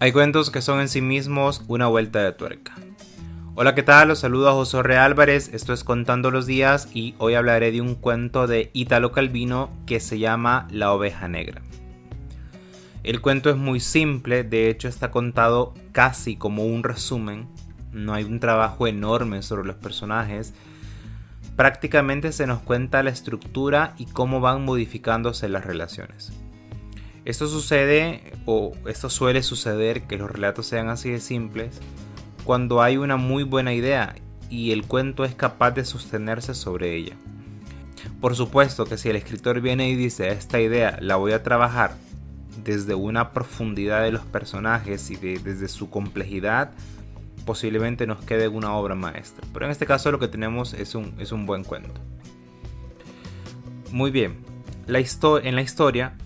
Hay cuentos que son en sí mismos una vuelta de tuerca. Hola, ¿qué tal? Los saludo a Josué Álvarez, esto es Contando los Días y hoy hablaré de un cuento de Italo Calvino que se llama La Oveja Negra. El cuento es muy simple, de hecho está contado casi como un resumen, no hay un trabajo enorme sobre los personajes, prácticamente se nos cuenta la estructura y cómo van modificándose las relaciones. Esto suele suceder que los relatos sean así de simples cuando hay una muy buena idea y el cuento es capaz de sostenerse sobre ella. Por supuesto que si el escritor viene y dice esta idea la voy a trabajar desde una profundidad de los personajes y desde su complejidad, posiblemente nos quede una obra maestra. Pero en este caso lo que tenemos es un buen cuento. Muy bien, en la historia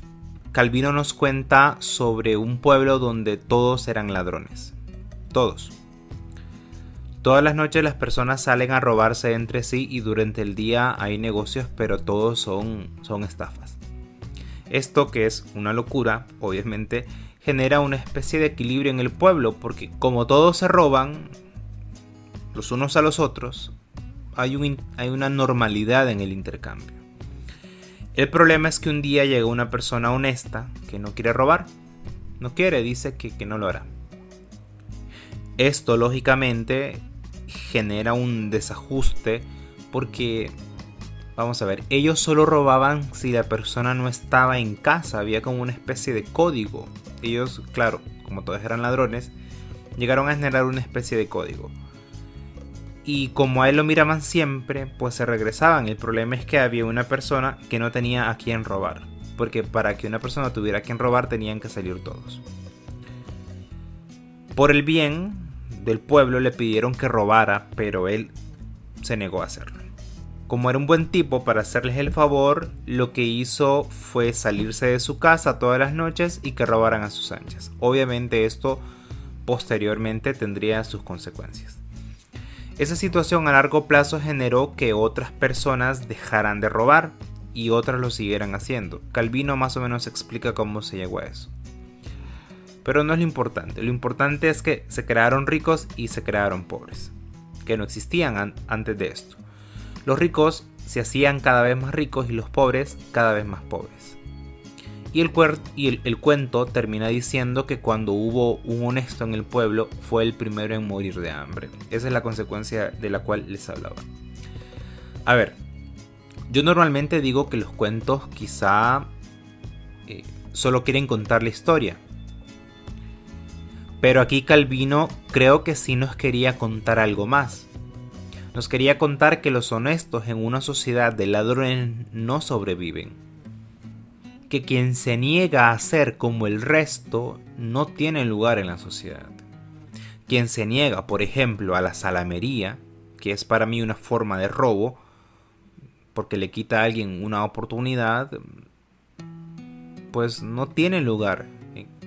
Calvino nos cuenta sobre un pueblo donde todos eran ladrones. Todos. Todas las noches las personas salen a robarse entre sí y durante el día hay negocios, pero todos son estafas. Esto, que es una locura, obviamente, genera una especie de equilibrio en el pueblo, porque como todos se roban los unos a los otros, hay una normalidad en el intercambio. El problema es que un día llega una persona honesta que no quiere robar. No quiere, dice que no lo hará. Esto lógicamente genera un desajuste porque, vamos a ver, ellos solo robaban si la persona no estaba en casa. Había como una especie de código. Ellos, claro, como todos eran ladrones, llegaron a generar una especie de código. Y como a él lo miraban siempre, pues se regresaban. El problema es que había una persona que no tenía a quien robar. Porque para que una persona tuviera a quien robar tenían que salir todos. Por el bien del pueblo le pidieron que robara, pero él se negó a hacerlo. Como era un buen tipo, para hacerles el favor, lo que hizo fue salirse de su casa todas las noches y que robaran a sus anchas. Obviamente esto posteriormente tendría sus consecuencias. Esa situación a largo plazo generó que otras personas dejaran de robar y otras lo siguieran haciendo. Calvino más o menos explica cómo se llegó a eso. Pero no es lo importante es que se crearon ricos y se crearon pobres, que no existían antes de esto. Los ricos se hacían cada vez más ricos y los pobres cada vez más pobres. Y el cuento termina diciendo que cuando hubo un honesto en el pueblo fue el primero en morir de hambre. Esa es la consecuencia de la cual les hablaba. A ver, yo normalmente digo que los cuentos quizá solo quieren contar la historia. Pero aquí Calvino creo que sí nos quería contar algo más. Nos quería contar que los honestos en una sociedad de ladrones no sobreviven. Que quien se niega a ser como el resto no tiene lugar en la sociedad. Quien se niega, por ejemplo, a la salamería, que es para mí una forma de robo, porque le quita a alguien una oportunidad, pues no tiene lugar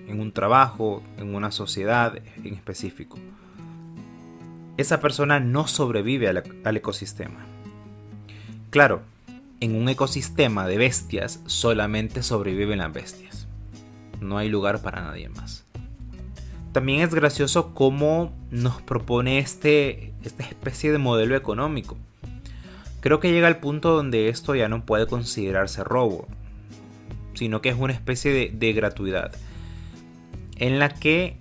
en un trabajo, en una sociedad en específico. Esa persona no sobrevive al ecosistema. Claro, en un ecosistema de bestias solamente sobreviven las bestias. No hay lugar para nadie más. También es gracioso cómo nos propone esta especie de modelo económico. Creo que llega al punto donde esto ya no puede considerarse robo, sino que es una especie de gratuidad, en la que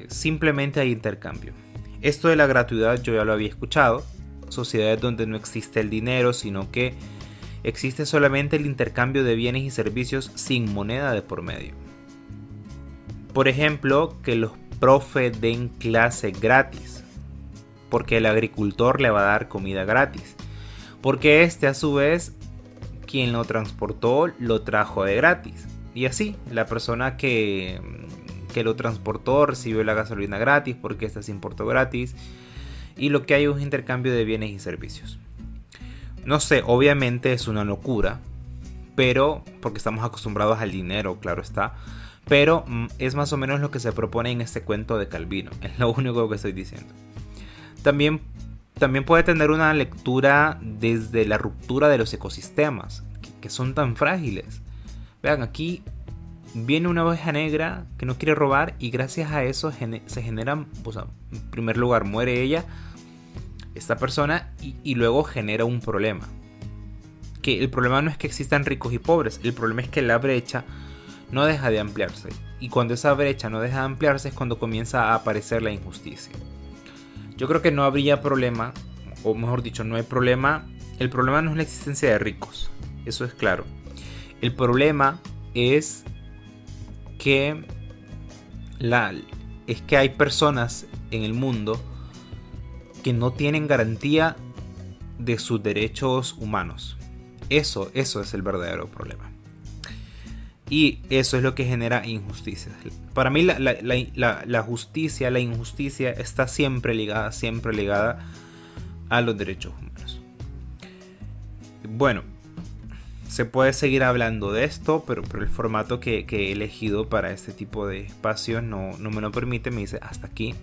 simplemente hay intercambio. Esto de la gratuidad yo ya lo había escuchado. Sociedades donde no existe el dinero, sino que existe solamente el intercambio de bienes y servicios sin moneda de por medio. Por ejemplo, que los profes den clase gratis, porque el agricultor le va a dar comida gratis, porque este a su vez, quien lo transportó, lo trajo de gratis. Y así, la persona que lo transportó recibió la gasolina gratis porque esta se importó gratis. Y lo que hay es un intercambio de bienes y servicios. No sé, obviamente es una locura, pero porque estamos acostumbrados al dinero, claro está, pero es más o menos lo que se propone en este cuento de Calvino, es lo único que estoy diciendo. También puede tener una lectura desde la ruptura de los ecosistemas, que son tan frágiles. Vean, aquí viene una oveja negra que no quiere robar y gracias a eso se generan, o sea, en primer lugar muere ella, esta persona, y luego genera un problema. Que el problema no es que existan ricos y pobres, el problema es que la brecha no deja de ampliarse. Y cuando esa brecha no deja de ampliarse es cuando comienza a aparecer la injusticia. Yo creo que no habría problema, o mejor dicho, no hay problema. El problema no es la existencia de ricos, eso es claro. El problema es que hay personas en el mundo que no tienen garantía de sus derechos humanos. Eso es el verdadero problema. Y eso es lo que genera injusticias. Para mí la justicia, la injusticia está siempre ligada a los derechos humanos. Bueno, se puede seguir hablando de esto, pero el formato que he elegido para este tipo de espacios no me lo permite, me dice hasta aquí.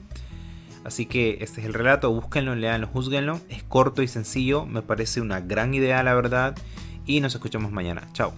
Así que este es el relato, búsquenlo, leanlo, júzguenlo. Es corto y sencillo, me parece una gran idea la verdad. Y nos escuchamos mañana. Chao.